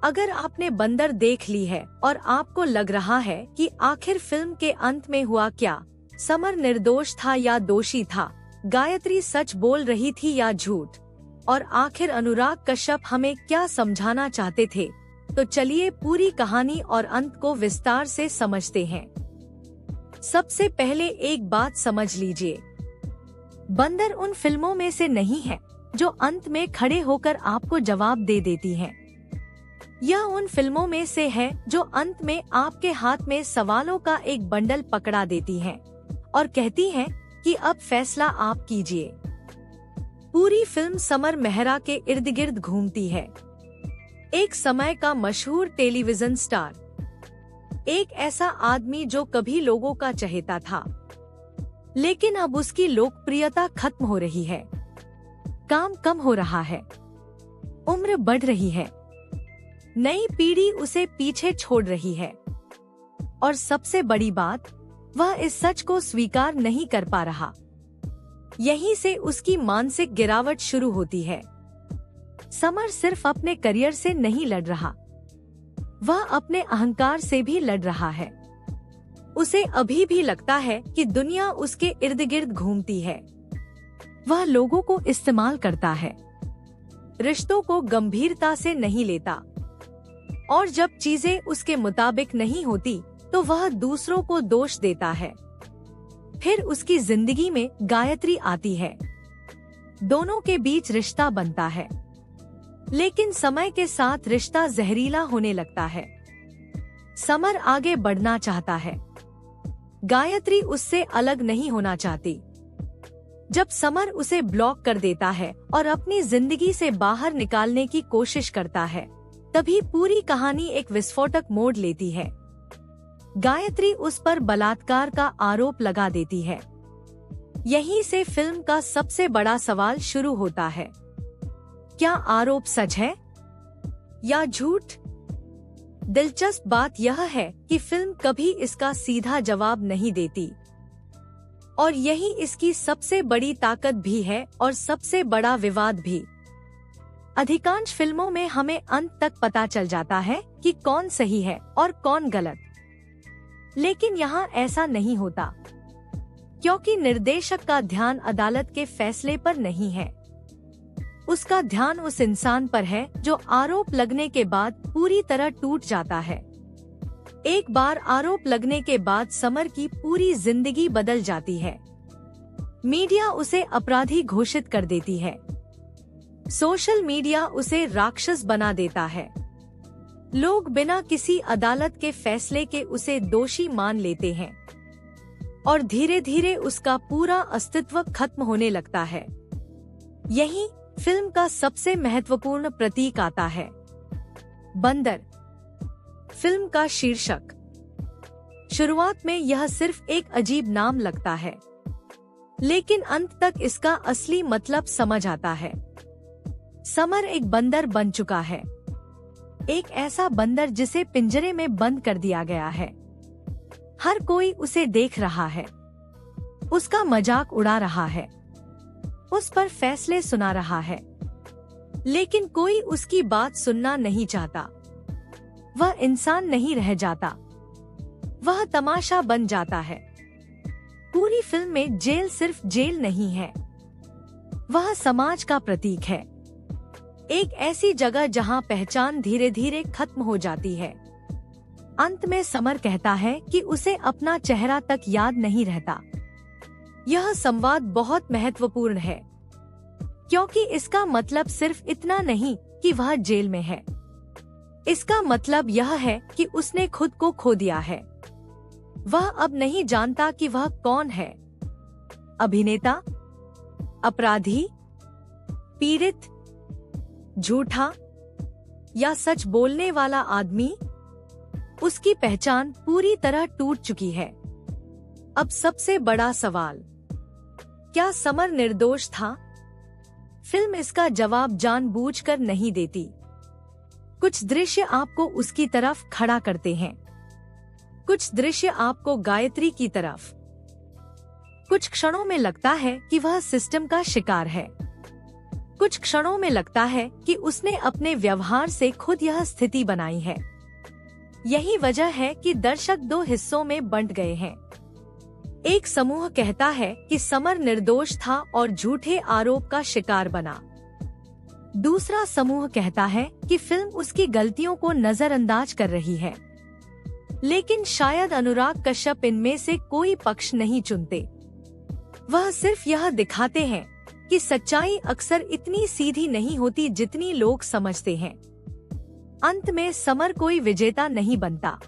अगर आपने बंदर देख ली है और आपको लग रहा है कि आखिर फिल्म के अंत में हुआ क्या, समर निर्दोष था या दोषी था, गायत्री सच बोल रही थी या झूठ, और आखिर अनुराग कश्यप हमें क्या समझाना चाहते थे, तो चलिए पूरी कहानी और अंत को विस्तार से समझते हैं। सबसे पहले एक बात समझ लीजिए, बंदर उन फिल्मों में से नहीं है जो अंत में खड़े होकर आपको जवाब दे देती हैं। यह उन फिल्मों में से है जो अंत में आपके हाथ में सवालों का एक बंडल पकड़ा देती हैं और कहती हैं कि अब फैसला आप कीजिए। पूरी फिल्म समर मेहरा के इर्द गिर्द घूमती है। एक समय का मशहूर टेलीविजन स्टार, एक ऐसा आदमी जो कभी लोगों का चहेता था, लेकिन अब उसकी लोकप्रियता खत्म हो रही है, काम कम हो रहा है, उम्र बढ़ रही है, नई पीढ़ी उसे पीछे छोड़ रही है, और सबसे बड़ी बात, वह इस सच को स्वीकार नहीं कर पा रहा। यहीं से उसकी मानसिक गिरावट शुरू होती है। समर सिर्फ अपने करियर से नहीं लड़ रहा, वह अपने अहंकार से भी लड़ रहा है। उसे अभी भी लगता है कि दुनिया उसके इर्द गिर्द घूमती है। वह लोगों को इस्तेमाल करता है, रिश्तों को गंभीरता से नहीं लेता, और जब चीजें उसके मुताबिक नहीं होती तो वह दूसरों को दोष देता है। फिर उसकी जिंदगी में गायत्री आती है। दोनों के बीच रिश्ता बनता है, लेकिन समय के साथ रिश्ता जहरीला होने लगता है। समर आगे बढ़ना चाहता है, गायत्री उससे अलग नहीं होना चाहती। जब समर उसे ब्लॉक कर देता है और अपनी जिंदगी से बाहर निकालने की कोशिश करता है, तभी पूरी कहानी एक विस्फोटक मोड़ लेती है। गायत्री उस पर बलात्कार का आरोप लगा देती है। यहीं से फिल्म का सबसे बड़ा सवाल शुरू होता है। क्या आरोप सच है या झूठ? दिलचस्प बात यह है कि फिल्म कभी इसका सीधा जवाब नहीं देती, और यही इसकी सबसे बड़ी ताकत भी है और सबसे बड़ा विवाद भी। अधिकांश फिल्मों में हमें अंत तक पता चल जाता है कि कौन सही है और कौन गलत, लेकिन यहाँ ऐसा नहीं होता, क्योंकि निर्देशक का ध्यान अदालत के फैसले पर नहीं है। उसका ध्यान उस इंसान पर है जो आरोप लगने के बाद पूरी तरह टूट जाता है। एक बार आरोप लगने के बाद समर की पूरी जिंदगी बदल जाती है। मीडिया उसे अपराधी घोषित कर देती है, सोशल मीडिया उसे राक्षस बना देता है, लोग बिना किसी अदालत के फैसले के उसे दोषी मान लेते हैं, और धीरे धीरे उसका पूरा अस्तित्व खत्म होने लगता है। यही फिल्म का सबसे महत्वपूर्ण प्रतीक आता है, बंदर। फिल्म का शीर्षक। शुरुआत में यह सिर्फ एक अजीब नाम लगता है, लेकिन अंत तक इसका असली मतलब समझ आता है। समर एक बंदर बन चुका है, एक ऐसा बंदर जिसे पिंजरे में बंद कर दिया गया है। हर कोई उसे देख रहा है, उसका मजाक उड़ा रहा है, उस पर फैसले सुना रहा है, लेकिन कोई उसकी बात सुनना नहीं चाहता। वह इंसान नहीं रह जाता, वह तमाशा बन जाता है। पूरी फिल्म में जेल सिर्फ जेल नहीं है, वह समाज का प्रतीक है, एक ऐसी जगह जहां पहचान धीरे धीरे खत्म हो जाती है। अंत में समर कहता है कि उसे अपना चेहरा तक याद नहीं रहता। यह संवाद बहुत महत्वपूर्ण है, क्योंकि इसका मतलब सिर्फ इतना नहीं कि वह जेल में है। इसका मतलब यह है कि उसने खुद को खो दिया है। वह अब नहीं जानता कि वह कौन है, अभिनेता, अपराधी, पीड़ित, झूठा या सच बोलने वाला आदमी। उसकी पहचान पूरी तरह टूट चुकी है। अब सबसे बड़ा सवाल, क्या समर निर्दोष था? फिल्म इसका जवाब जानबूझकर नहीं देती। कुछ दृश्य आपको उसकी तरफ खड़ा करते हैं, कुछ दृश्य आपको गायत्री की तरफ। कुछ क्षणों में लगता है कि वह सिस्टम का शिकार है, कुछ क्षणों में लगता है कि उसने अपने व्यवहार से खुद यह स्थिति बनाई है। यही वजह है कि दर्शक दो हिस्सों में बंट गए हैं। एक समूह कहता है कि समर निर्दोष था और झूठे आरोप का शिकार बना। दूसरा समूह कहता है कि फिल्म उसकी गलतियों को नजरअंदाज कर रही है। लेकिन शायद अनुराग कश्यप इनमें से कोई पक्ष नहीं चुनते। वह सिर्फ यह दिखाते हैं कि सच्चाई अक्सर इतनी सीधी नहीं होती जितनी लोग समझते हैं। अंत में समर कोई विजेता नहीं बनता,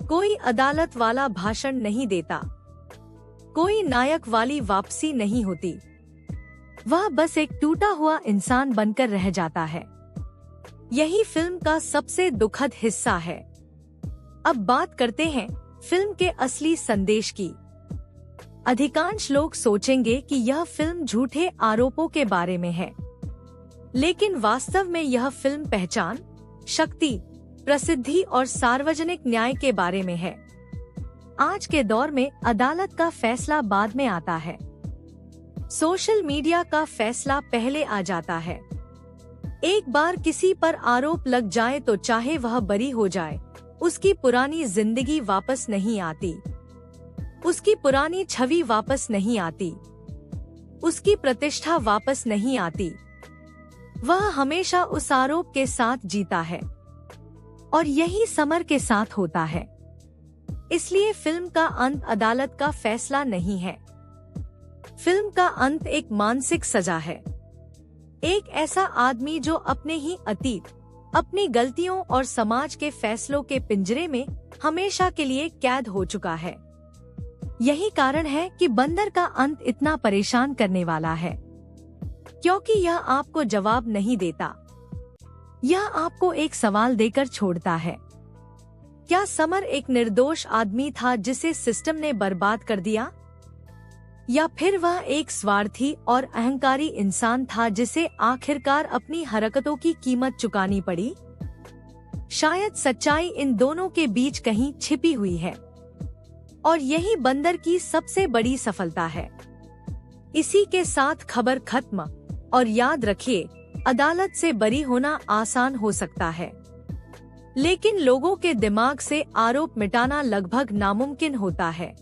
कोई अदालत वाला भाषण नहीं देता, कोई नायक वाली वापसी नहीं होती। वह बस एक टूटा हुआ इंसान बनकर रह जाता है। यही फिल्म का सबसे दुखद हिस्सा है। अब बात करते हैं फिल्म के असली संदेश की। अधिकांश लोग सोचेंगे कि यह फिल्म झूठे आरोपों के बारे में है, लेकिन वास्तव में यह फिल्म पहचान, शक्ति, प्रसिद्धि और सार्वजनिक न्याय के बारे में है। आज के दौर में अदालत का फैसला बाद में आता है। सोशल मीडिया का फैसला पहले आ जाता है। एक बार किसी पर आरोप लग जाए तो चाहे वह बरी हो जाए, उसकी पुरानी जिंदगी वापस नहीं आती, उसकी पुरानी छवि वापस नहीं आती, उसकी प्रतिष्ठा वापस नहीं आती। वह हमेशा उस आरोप के साथ जीता है और यही समर के साथ होता है। इसलिए फिल्म का अंत अदालत का फैसला नहीं है। फिल्म का अंत एक मानसिक सजा है। एक ऐसा आदमी जो अपने ही अतीत, अपनी गलतियों और समाज के फैसलों के पिंजरे में हमेशा के लिए कैद हो चुका है। यही कारण है कि बंदर का अंत इतना परेशान करने वाला है, क्योंकि यह आपको जवाब नहीं देता। यह आपको एक सवाल देकर छोड़ता है। क्या समर एक निर्दोष आदमी था जिसे सिस्टम ने बर्बाद कर दिया? या फिर वह एक स्वार्थी और अहंकारी इंसान था जिसे आखिरकार अपनी हरकतों की कीमत चुकानी पड़ी? शायद सच्चाई इन दोनों के बीच कहीं छिपी हुई है, और यही बंदर की सबसे बड़ी सफलता है। इसी के साथ खबर खत्म, और याद रखिए, अदालत से बरी होना आसान हो सकता है, लेकिन लोगों के दिमाग से आरोप मिटाना लगभग नामुमकिन होता है।